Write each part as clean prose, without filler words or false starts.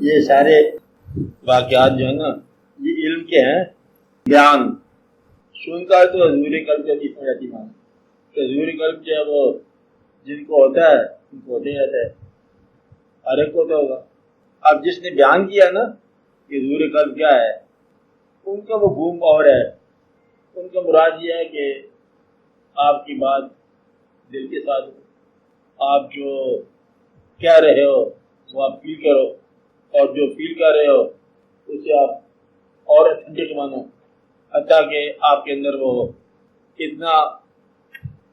یہ سارے واقعات جو ہے نا یہ علم کے ہیں بیان سن کر تو حضور قلب جب اس میں جاتی مان کہ حضور قلب جو ہے وہ جن کو ہوتا ہے ان کو ہوتے جاتا ہے ہر ایک کو ہوتا ہوگا. اب جس نے بیان کیا نا کہ حضور قلب کیا ہے ان کا وہ گم اور ہے. ان کا مراد یہ ہے کہ آپ کی بات دل کے ساتھ ہو, آپ جو کہہ رہے ہو وہ آپ فیل کرو اور جو فیل کر رہے ہو اسے آپ اور ٹھنڈے مانو حتیٰ کہ آپ کے اندر وہ اتنا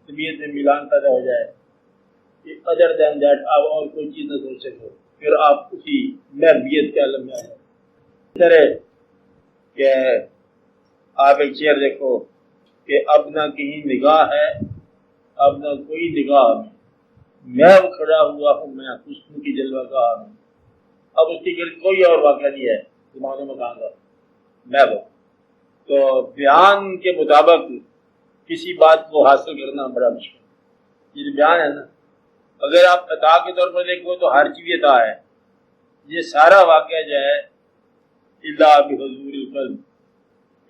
طبیعت میں ملان پیدا ہو جائے کہ ادر دین دیٹ آپ اور کوئی چیز نہ سوچ سکو, پھر آپ اسی محبیت کے عالم میں آ جائیں. اس طرح کہ آپ ایک چیئر دیکھو کہ اب نہ کہیں نگاہ ہے اب نہ کوئی نگاہ میں کھڑا ہوا ہوں میں حسن کی جلوہ گاہ ہوں. اب اس کے گرد کوئی اور واقعہ نہیں ہے زمانے میں کہاں گا میں وہ. تو بیان کے مطابق کسی بات کو حاصل کرنا بڑا مشکل. یہ بیان ہے نا اگر آپ عطا کے طور پر دیکھو تو ہر چیز عطا ہے. یہ سارا واقعہ جو ہے اللہ بحضور القلب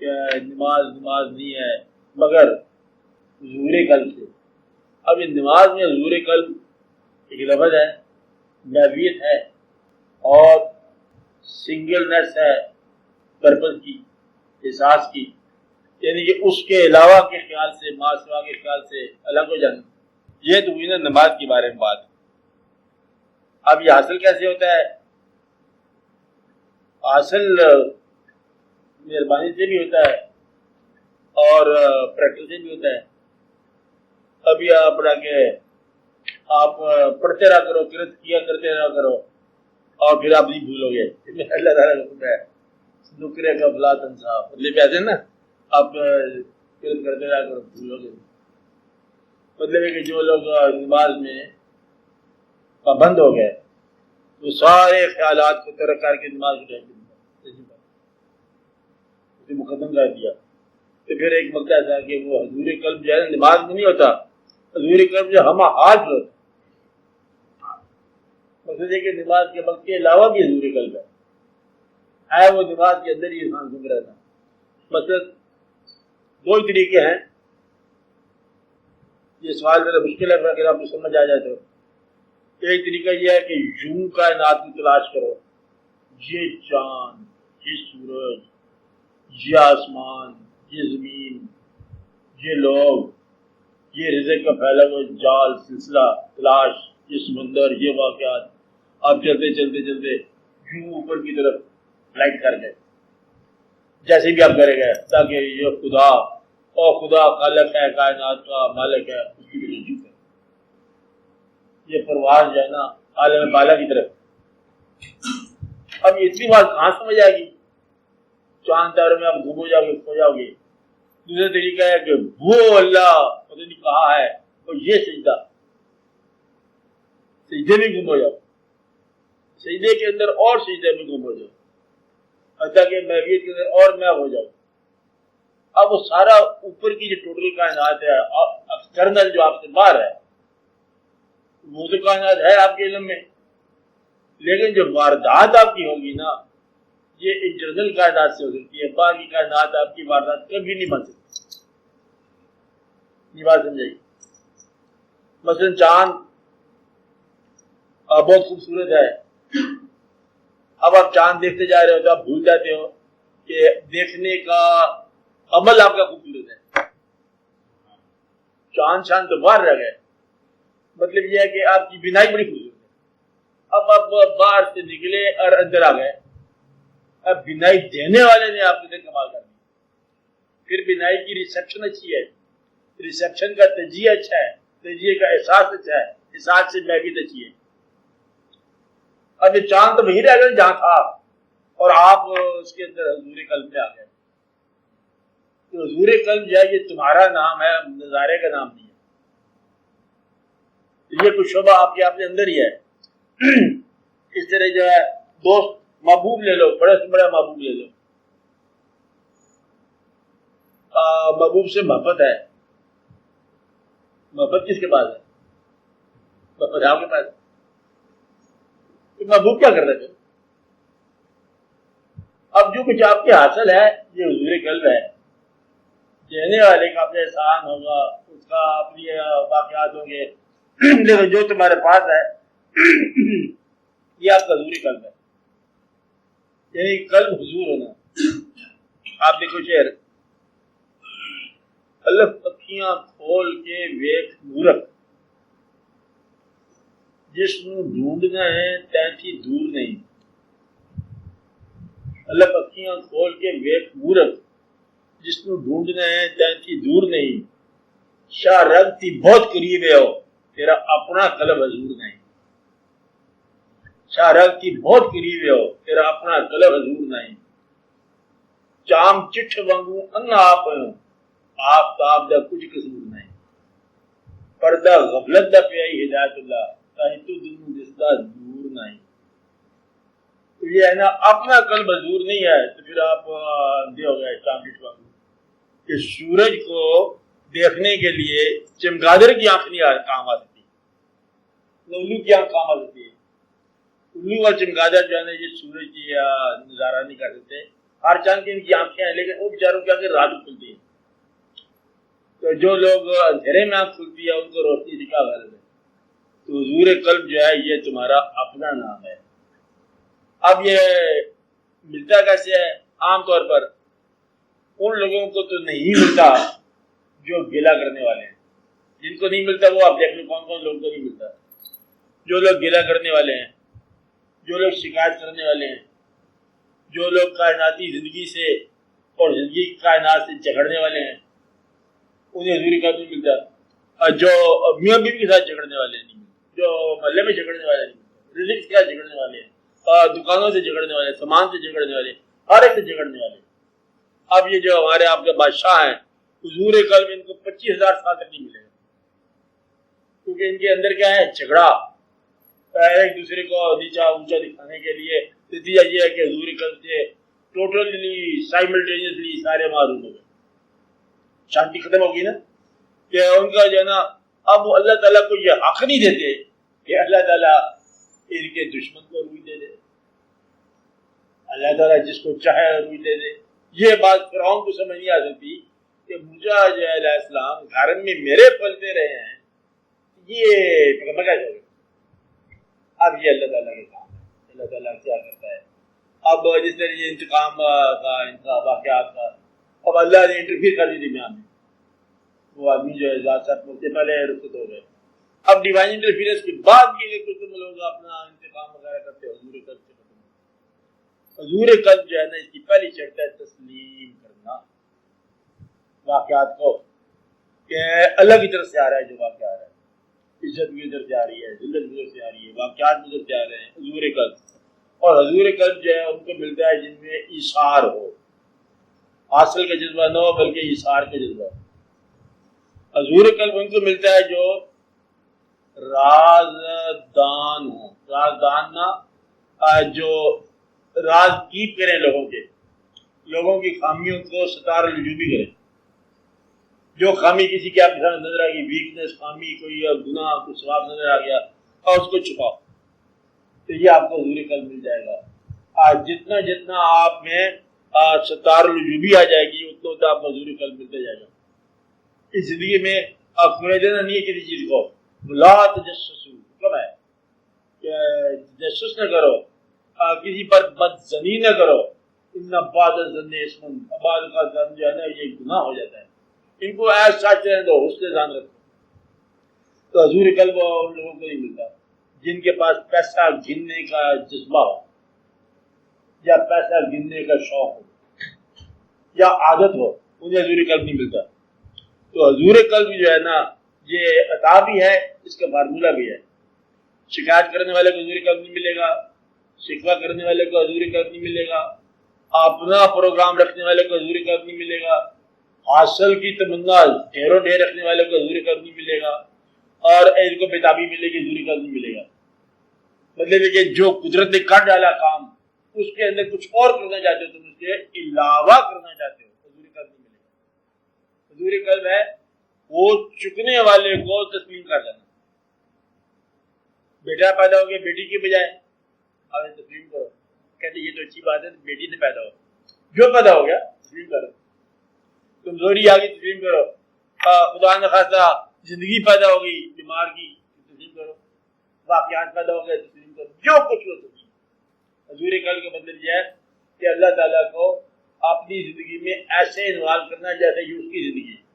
کہ نماز نہیں ہے مگر حضور قلب سے. اب یہ نماز میں حضور قلب ایک لفظ ہے, محویت ہے اور سنگلنس ہے پرپز کی احساس کی, یعنی کہ اس کے علاوہ کے خیال سے ما سوا کے خیال سے الگ ہو جانا. یہ تو ہوئی نا نماز کے بارے میں بات. اب یہ حاصل کیسے ہوتا ہے؟ حاصل مہربانی سے بھی ہوتا ہے اور پریکٹس سے بھی ہوتا ہے. ابھی آپ رہا کہ آپ پڑھتے رہا کرو کرت کیا کرتے رہا کرو اور پھر آپ نہیں بھولو گے. اللہ تعالیٰ کا حکم ہے نکرے کا فلا تنسا, مطلب ایسے نا آپ کرت کرتے رہا کرو بھولو گے. مطلب ہے کہ جو لوگ نماز میں پابند ہو گئے وہ سارے خیالات کو ترک کر کے نماز مقدم کر دیا. تو پھر ایک وقت ایسا کہ وہ حضور قلب جو ہے نماز میں نہیں ہوتا, حضور قلب جو ہم حال ہوتا مقصد ہے کہ نماز کے وقت کے علاوہ بھی حضور قلب ہے وہ نماز کے اندر ہی انسان گم رہتا. مقصد دو طریقے ہیں. یہ سوال ذرا مشکل ہے اگر آپ کو سمجھ آ جائے تو. ایک طریقہ یہ ہے کہ یوں کائنات کی تلاش کرو, یہ چاند, یہ سورج, یہ آسمان, یہ زمین, یہ لوگ, یہ رزق کا پھیلا ہوا جال سلسلہ تلاش, یہ سمندر, یہ واقعات آپ چلتے چلتے چلتے یوں اوپر کی طرف فلائٹ کر گئے جیسے بھی آپ کرے گئے تاکہ یہ خدا اور خدا خالق ہے کائنات کا مالک ہے اس کی بھی ہے. یہ پرواز جو ہے نا عالم بالا کی طرف. اب اتنی بات کہاں سمجھ آئے گی؟ چاند تاروں میں آپ گم ہو جاؤ گے کھو جاؤ گے. دوسرا طریقہ ہے کہ وہ اللہ پتہ نہیں کہا ہے اور یہ سجدہ, سجدے میں گم ہو جاؤ, سجدے کے اندر اور سجدے میں گم ہو جاؤ حتیٰ کہ محبیت کے اندر اور میں ہو جاؤ. اب وہ سارا اوپر کی جو ٹوٹل کائنات ہے ایکسٹرنل جو آپ سے باہر ہے وہ تو کائنات ہے آپ کے علم میں, لیکن جو واردات آپ کی ہوگی نا یہ انٹرنل کائنات سے ہو سکتی ہے. باقی کائنات آپ کی واردات کبھی نہیں بن سکتی. یہ بات سمجھائیے. مثلا چاند بہت خوبصورت ہے. اب آپ چاند دیکھتے جا رہے ہو تو آپ بھول جاتے ہو کہ دیکھنے کا عمل آپ کا خوبصورت ہے. چاند تو باہر رہ گئے, مطلب یہ ہے کہ آپ کی بینائی بڑی خوبصورت ہے. اب آپ باہر سے نکلے اور اندر آ گئے. اب بینائی دینے والے نے آپ کے کمال کر دی. پھر بینائی کی ریسیپشن اچھی ہے, ریسیپشن کا تجزیہ اچھا ہے, تجزیے کا احساس اچھا ہے, احساس سے محبت اچھی ہے. اب یہ چاند تو وہی رہ گئے جہاں تھا اور آپ اس کے اندر حضور قلب میں آ گئے. تو حضور قلب جو ہے یہ تمہارا نام ہے, نظارے کا نام نہیں ہے. یہ کچھ شعبہ آپ کے اپنے اندر ہی ہے. اس طرح جو ہے دوست محبوب لے لو, بڑے سے بڑا محبوب لے لو. محبوب سے محبت ہے. محبت کس کے پاس ہے؟ محبت آپ کے پاس. محبوب کیا کر رہے تھے؟ اب جو کچھ آپ کے حاصل ہے یہ حضور قلب ہے. دینے والے کا اپنے احسان ہوگا, اس کا اپنی واقعات ہوں گے, لیکن جو تمہارے پاس ہے یہ آپ کا حضور قلب ہے, یعنی قلب حضور ہونا. آپ دیکھو شعر, الف اکھیاں کھول کے ویکھ مورخ, جس نو ڈھونڈنا ہے تینسی دور نہیں. الف اکھیاں کھول کے ویکھ مورخ, جس نو ڈھونڈنا ہے تینسی دور نہیں. شاہ رگ تھی بہت قریب ہے ہو, تیرا اپنا قلب حضور نہیں. شاہ رگ تھی بہت قریب ہے ہو, تیرا اپنا قلب حضور نہیں. چام چٹھ وانگو انا آپ ہوں, آفتاب دا کچھ قصور نہیں. پردہ غفلت دا پیائی ہدایت اللہ, تاہی تو دنوں دستا دور نہیں. تو یہ ہے نا, اپنا قلب حضور نہیں ہے تو پھر آپ اندھے ہو گئے. چام چٹھ وانگو کہ سورج کو دیکھنے کے لیے چمگادر کی آنکھ نہیں کام آ سکتی, الو کی آنکھ کام آ سکتی ہے. الو اور چمگادر جو ہے نا یہ سورج کی نظارہ نہیں کر سکتے. ہر چاند کی ان کی آنکھیں ہیں, لیکن وہ بیچاروں کے آگے رات کھلتی ہے. تو جو لوگ اندھیرے میں آنکھ کھلتی ہے ان کو روشنی سے کیا غرض ہے. تو حضور قلب جو ہے یہ تمہارا اپنا نام ہے. اب یہ ملتا کیسے ہے؟ عام طور پر ان لوگوں کو تو نہیں ملتا جو گلہ کرنے والے ہیں. جن کو نہیں ملتا وہ آپ دیکھ لو کون کون لوگ کو نہیں ملتا. جو لوگ گلہ کرنے والے ہیں, جو لوگ شکایت کرنے والے ہیں, جو لوگ کائناتی زندگی سے اور زندگی کائنات سے جھگڑنے والے ہیں, انہیں حضور قلب نہیں ملتا. اور جو میاں بیوی کے ساتھ جھگڑنے والے نہیں ملتے, جو محلے میں جھگڑنے والے نہیں ملتے, رزق کے ساتھ جھگڑنے والے ہیں, دکانوں سے جھگڑنے والے, سامان سے جھگڑنے والے, ہر ایک سے جھگڑنے والے. اب یہ جو ہمارے آپ کے بادشاہ ہیں, حضور قلب ان کو 25,000 سال تک نہیں ملے گا, کیونکہ ان کے اندر کیا ہے, جھگڑا. ایک دوسرے کو نیچا اونچا دکھانے کے لیے نتیجہ یہ ہے کہ حضور قلب سے ٹوٹلی سائملٹینیسلی سارے معروف ہو گئے. شانتی ختم ہوگی نا, کہ ان کا جو ہے نا اب وہ اللہ تعالیٰ کو یہ حق نہیں دیتے کہ اللہ تعالیٰ ان کے دشمن کو روئی دے دے. اللہ تعالیٰ جس کو چاہے روئی دے دے. یہ بات فرعون کو سمجھ نہیں آ سکتی کہ موسیٰ علیہ السلام گھر میں میرے پلتے رہے ہیں, یہ پیغمبر کیا جائے. اب یہ اللہ تعالیٰ کے کام ہے, اللہ تعالیٰ کیا کرتا ہے. اب جس طرح یہ انتقام کا ان کا واقعات کا, اب اللہ نے انٹرفیئر کر دی دنیا میں. وہ آدمی جو ہے ذات صاحب سے پہلے رخصت ہو گئے. اب ڈیوائن انٹرفیئرنس کے بعد بھی کچھ تم لوگ اپنا انتقام وغیرہ کرتے ہو. حضور قلب سے ختم. حضور قلب جو ہے نا اس کی پہلی شرط ہے تسلیم کرنا واقعات کو, کہ اللہ کی طرف سے آ رہا ہے جو واقعہ آ رہا ہے, عزت بھی ادھر سے آ رہی ہے, ذلت بھی ادھر سے آ رہی ہے, واقعات بھی ادھر سے آ رہے ہیں. حضور قلب, اور حضور قلب جو ہے ان کو ملتا ہے جن میں ایثار ہو, حاصل کا جذبہ نہ ہو بلکہ ایثار کا جذبہ. حضور قلب ان کو ملتا ہے جو رازدان ہو, رازدان نہ جو راز کیپ کریں لوگوں کی خامیوں کو ستار الوجوبی کریں. جو خامی کسی کے آپ کے سامنے نظر آ گئی, ویکنس, خامی, کوئی گناہ, کوئی ثواب نظر آ گیا, اور اس کو چھپاؤ, تو یہ آپ کو حضور قلب مل جائے گا. جتنا جتنا آپ میں ستار الوجوبی آ جائے گی اتنا اتنا آپ کو حضور قلب ملتا جائے گا. اس زندگی میں آپ کو دینا نہیں ہے کسی چیز کو. لا تجسسوا, حکم ہے کہ تجسس نہ کرو, کسی پر بدظنی نہ کرو. ان بعض الظن اسم, بعض کا ظن جو ہے نا یہ گناہ ہو جاتا ہے. ان کو ایسا سچ رہنے دو, حسن ظن رکھو. تو حضور قلب ان لوگوں کو نہیں ملتا جن کے پاس پیسہ گننے کا جذبہ ہو, یا پیسہ گننے کا شوق ہو, یا عادت ہو, انہیں حضور قلب نہیں ملتا. تو حضور قلب جو ہے نا یہ عطا بھی ہے, اس کا فارمولہ بھی ہے. شکایت کرنے والے کو حضور قلب نہیں ملے گا, شکوہ کرنے والے کو حضور قلب نہیں ملے گا, اپنا پروگرام رکھنے والے کو حضور قلب نہیں ملے گا, حاصل کی تمنا ڈھیروں ڈھیر رکھنے والے کو حضور قلب نہیں ملے گا, اور ان کو بیتابی ملے گی, حضور قلب نہیں ملے گا. مطلب ہے کہ جو قدرت نے کر ڈالا کام, اس کے اندر کچھ اور کرنا چاہتے ہو, تم اس کے علاوہ کرنا چاہتے ہو, حضور قلب نہیں ملے گا. حضور قلب ہے وہ چکنے والے کو تسلیم کر دینا. بیٹا پیدا ہو گیا, بیٹی کی بجائے آپ تسلیم کرو, کہتے یہ تو اچھی بات ہے, بیٹی نے پیدا ہو, جو پیدا ہو گیا تسلیم کرو، کمزوری آ گئی تسلیم کرو، خدا نہ خاصہ زندگی پیدا ہو گئی بیمار کی تسلیم کرو، واقعات پیدا ہو گئے تسلیم کرو، جو کچھ ہو تسلیم۔ حضور کل کا مطلب یہ ہے کہ اللہ تعالیٰ کو اپنی زندگی میں ایسے انوالو کرنا جیسے یہ اس کی زندگی ہے۔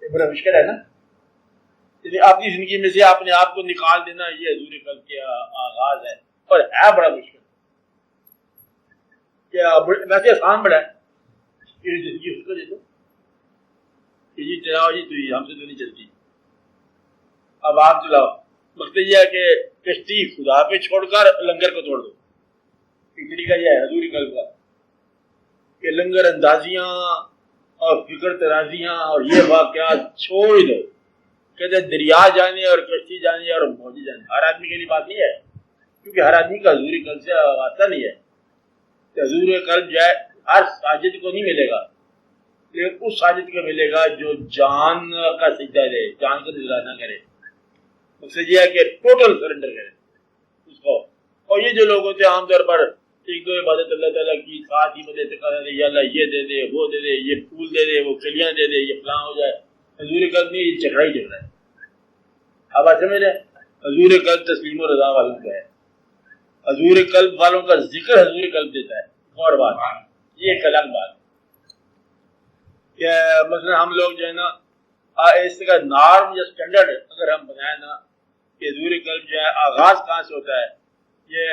یہ بڑا مشکل ہے نا، یعنی اپنی زندگی میں سے اپنے آپ کو نکال دینا، یہ حضور کل کے آغاز ہے، اور ہے بڑا مشکل۔ کیا ویسے آسان بڑا ہے، یہ زندگی اس کو دے دو، جی چلاؤ جی، تو ہم سے تو نہیں چلتی، اب آپ چلاؤ۔ مقصد یہ ہے کہ کشتی خدا پہ چھوڑ کر لنگر کو توڑ دو، ایک طریقہ یہ ہے حضور کل کا کہ لنگر اندازیاں اور فکر ترازیاں اور یہ واقعات چھوڑ دو، کہتے دریا جانے اور کشتی جانے اور موجی جانے۔ ہر آدمی کے لیے بات نہیں ہے، کیونکہ ہر آدمی کا حضور قلب سے واسطہ نہیں ہے۔ کہ حضور قلب جو ہے ہر ساجد کو نہیں ملے گا، لیکن اس ساجد کو ملے گا جو جان کا سجدہ دے، جان کو نذرانہ کرے۔ مقصد یہ ہے کہ ٹوٹل سرنڈر کرے اس کو۔ اور یہ جو لوگ ہوتے ہیں عام طور پر ایک دو عبادت اللہ تعالیٰ کی ساتھ ہی مدد کر دے، یا اللہ یہ دے دے، وہ دے دے، یہ پھول دے دے، وہ کلیاں دے دے، یہ فلاں ہو جائے۔ حضور قلب نہیں، یہ جھگڑا ہی جھگڑا ہے۔ اب آپ سمجھ رہے ہیں، حضور قلب تسلیم و رضا والوں کا ہے، حضور قلب والوں کا ذکر حضور قلب دیتا ہے۔ اور بات یہ ایک الگ بات کہ مثلا ہم لوگ جو ہے نا اس کا نارم یا اسٹینڈرڈ اگر ہم بنائیں نا کہ حضور قلب جو ہے آغاز کہاں سے ہوتا ہے، یہ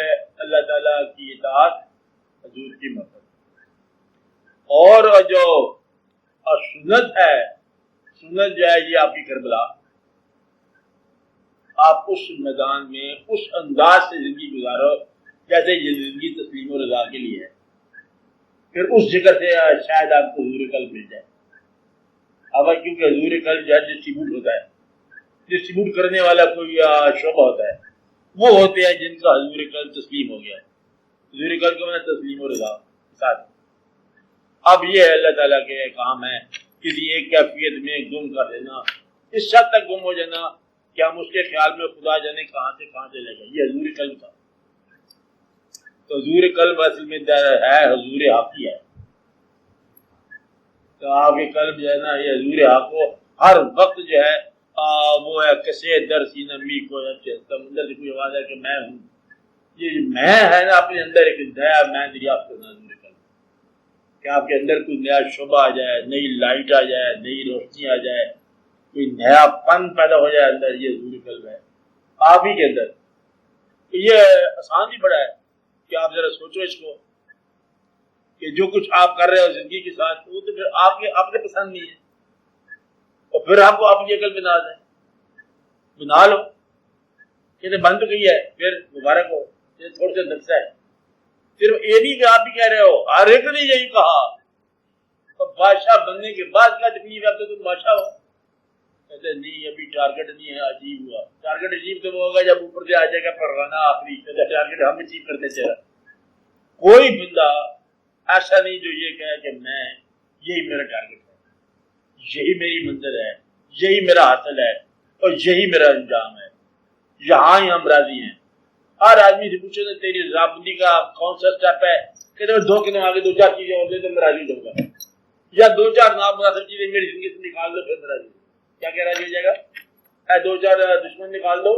اللہ تعالیٰ کی اطاعت، حضور کی محبت، اور جو سنت ہے، سنت جو ہے یہ آپ کی کربلا۔ آپ اس میدان میں اس انداز سے زندگی گزارو جیسے یہ زندگی تسلیم و رضا کے لیے ہے، پھر اس ذکر سے شاید آپ کو حضور قلب مل جائے۔ اب کیونکہ حضور قلب جو ہے ڈسٹریبیوٹ ہوتا ہے، ڈسٹریبیوٹ کرنے والا کوئی شعبہ ہوتا ہے، وہ ہوتے ہیں جن کا حضور قلب تسلیم ہو گیا ہے۔ حضور قلب کو میں تسلیم و رضا ساتھ۔ اب یہ اللہ تعالیٰ کے کام ہے کسی ایک کیفیت میں گم کر دینا، اس حد تک گم ہو جانا کہ ہم اس کے خیال میں خدا جانے کہاں سے لے گئے۔ یہ حضور قلب تھا۔ تو حضور قلب اصل میں ہے حضور حق ہی ہے۔ تو آپ کے قلب جو ہے نا یہ حضور حق کو ہر وقت جو ہے وہ ہے کسے در سینہ می کو سمندر سے کوئی آواز ہے کہ میں ہوں، یہ میں ہے نا اپنے اندر ایک نیا میں دریافت کرنا حضور قلب، کہ آپ کے اندر کوئی نیا شعبہ آ جائے، نئی لائٹ آ جائے، نئی روشنی آ جائے، کوئی نیا پن پیدا ہو جائے اندر، یہ حضور قلب ہے آپ ہی کے اندر۔ یہ آسان بھی بڑا ہے کہ آپ ذرا سوچو اس کو کہ جو کچھ آپ کر رہے ہو زندگی کے ساتھ وہ تو پھر آپ کے اپنے پسند نہیں ہے، اور پھر آپ کو اپنی عقل بنا دیں، بنا لو، کہتے بند تو گئی ہے، پھر مبارک ہو، یہ تھوڑا سا نقصہ ہے۔ صرف یہ نہیں کہ آپ بھی کہہ رہے ہو، ہر ایک نے یہی کہا، اور بادشاہ بننے کے بعد کیا تکلیف ہے، اب تو تم بادشاہ ہو۔ کہتے نہیں ابھی ٹارگٹ نہیں ہے، عجیب ہوا۔ ٹارگٹ عجیب تو ہوگا جب اوپر سے آ جائے گا پروانہ آخری، ٹارگٹ ہم اچیو کرتے چلا۔ کوئی بندہ ایسا نہیں جو یہ کہے کہ میں یہی میرا ٹارگٹ ہے، یہی میری منزل ہے، یہی میرا حاصل ہے، اور یہی میرا انجام ہے، یہاں ہی ہم راضی ہیں۔ ہر آدمی سے پوچھو تو تیری رضابندی کا کون سا اسٹیپ ہے، کہ دو قدم آگے دو چار چیزیں اور دے تو میں راضی ہوں گا، یا دو چار نامناسب چیزیں میری زندگی سے نکال دو پھر میں راضی ہوں۔ کیا کہہ راضی ہو جائے گا؟ دو چار دشمن نکال دو،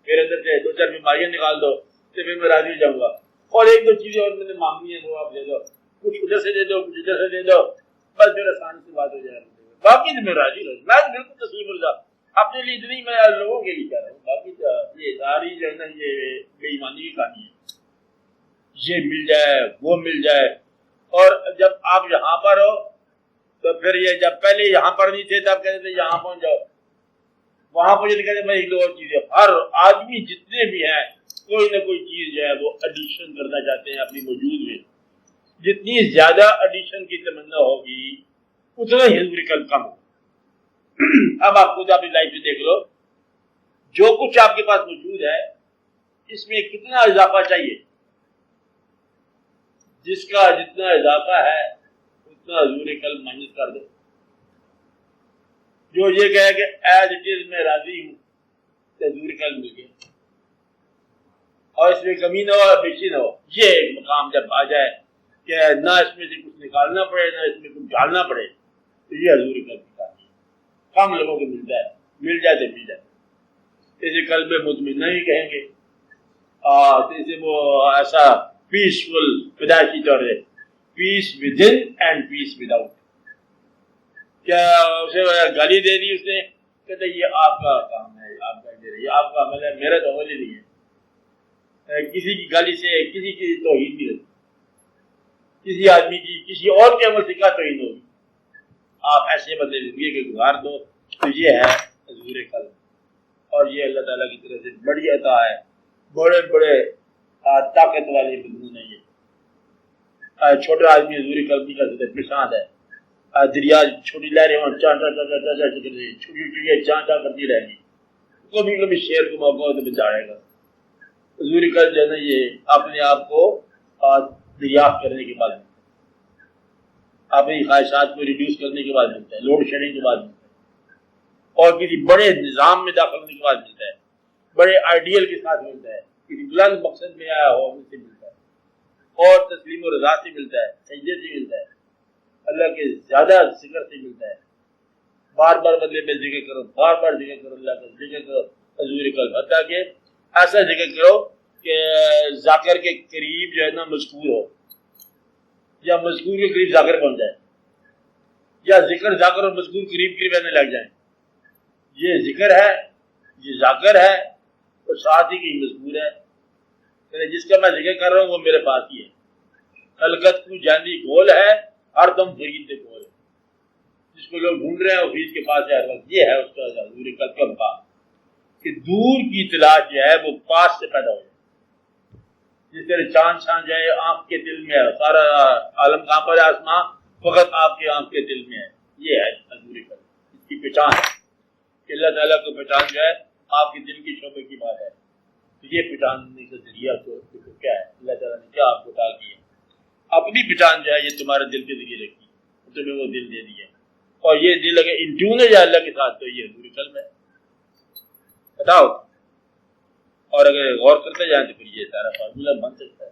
میرے اندر سے دو چار بیماریاں نکال دو تو پھر میں راضی ہو جاؤں گا، اور ایک دو چیزیں اور میں نے مانگنی ہیں وہ آپ دے دو، کچھ ادھر سے دے دو، کچھ ادھر سے دے دو، بس پھر آسانی سے بات ہو جائے گا۔ باقی تو میں راضی ہوں، میں تو بالکل تسلیم رضا اپنے لیے اتنی، میں لوگوں کے لیے کہہ رہا ہوں، باقی یہ ساری جو ہے نا یہ بے ایمانی کی کہانی ہے، یہ مل جائے وہ مل جائے۔ اور جب آپ یہاں پر ہو تو پھر یہ جب پہلے یہاں پر نہیں تھے تب کہتے تھے یہاں پہنچ جاؤ، وہاں پہنچے تو کہتے میں ایک دو اور چیزیں، ہر آدمی جتنے بھی ہیں کوئی نہ کوئی چیز جو ہے وہ ایڈیشن کرنا چاہتے ہیں اپنی موجود میں۔ جتنی زیادہ ایڈیشن کی تمنا ہوگی اتنا ہی حضور قلب کم ہوگا۔ اب آپ خود اپنی لائف میں دیکھ لو، جو کچھ آپ کے پاس موجود ہے اس میں کتنا اضافہ چاہیے، جس کا جتنا اضافہ ہے اتنا حضور قلب مائنس کر دو۔ جو یہ کہے کہ ایز اٹ از میں راضی ہوں تو حضور قلب مل گیا، اور اس میں کمی نہ ہو بیشی نہ ہو۔ یہ ایک مقام جب آ جائے کہ نہ اس میں سے کچھ نکالنا پڑے نہ اس میں کچھ ڈالنا پڑے، تو یہ حضور قلب کی کہانی ہے۔ کم لوگوں کو ملتا ہے، مل جائے تو مل جائے، اسے قلب مطمئنہ ہی کہیں گے، اسے وہ ایسا پیسفل پیدائشی طور ہے، peace within and peace without. کیا اسے گالی دے دی اس نے، کہتے یہ آپ کا کام ہے، آپ کا یہ آپ کا عمل ہے، میرا تو عمل ہی نہیں ہے۔ کسی کی گالی سے کسی کی توہین نہیں ہوتی، کسی آدمی کی کسی اور کے عمل سے کیا توہین ہوگی؟ آپ ایسے بدلے زندگی کے گزار دو، تو یہ ہے حضور قلب، اور یہ اللہ تعالیٰ کی طرف سے بڑی عطا ہے، بڑے بڑے طاقت والے مضمون ہے یہ۔ چھوٹا آدمی حضور قلب کی کا پرشانت ہے، دریا چھوٹی لہریں ہوں چانٹا چانٹا چانٹا چھوٹی چھوٹی چانٹا کرتی رہیں گی، کبھی کبھی شیر کو موقع ہو تو بچاڑے گا۔ حضور قلب جو ہے نا یہ اپنے آپ کو دریافت کرنے کے بعد ملتا ہے، اپنی خواہشات کو ریڈیوس کرنے کے بعد ملتا ہے، لوڈ شیڈنگ کے بعد ملتا ہے، اور کسی بڑے نظام میں داخل ہونے کے بعد ملتا ہے، بڑے آئیڈیل کے ساتھ ملتا ہے، کسی بلند مقصد میں آیا ہو ان سے ملتا ہے، اور تسلیم و رضا سے ملتا ہے، سجدے سے ملتا ہے، اللہ کے زیادہ ذکر سے ملتا ہے، بار بار بدلے میں ذکر کرو، بار بار ذکر کرو، اللہ کا ذکر کرو حضور قلب، حتیٰ کہ ایسا ذکر کرو کہ ذاکر کے قریب جو ہے نا مذکور ہو، یا مذکور کے قریب ذاکر بن جائے، یا ذکر ذاکر اور مذکور قریب قریب رہنے لگ جائیں۔ یہ ذکر ہے، یہ ذاکر ہے، اور ساتھ ہی کی مذکور ہے، جس کا میں ذکر کر رہا ہوں وہ میرے پاس ہی ہے۔ خلقت کو جاندی گول ہے، ہر دم فرید دے گول ہے، جس کو لوگ ڈھونڈ رہے ہیں وہ فرید کے پاس ہے ہر وقت۔ یہ ہے اس کا حضور قلب کا مقام کہ دور کی تلاش جو ہے وہ پاس سے پیدا ہو جائے، جس طرح چاند چھان جائے آنکھ کے دل میں ہے، سارا عالم کہاں پر ہے، آسمان فقط آپ کے آنکھ کے دل میں ہے۔ یہ ہے حضور قلب، اس کی پہچان ہے کہ اللہ تعالیٰ کو پہچان جو ہے آپ کے دل کی شعبے کی بات ہے۔ تو یہ پہچاننے کا ذریعہ تو کیا ہے، اللہ تعالیٰ نے کیا آپ کو عطا کیا، اپنی پہچان جو ہے یہ تمہارے دل کے ذریعے رکھی، تمہیں وہ دل دے دیا، اور یہ دل اگر انٹیون ہے جائے اللہ کے ساتھ تو یہ حضور قلب ہے، بتاؤ۔ اور اگر غور کرتے جائیں تو پھر یہ سارا فارمولہ بن سکتا ہے۔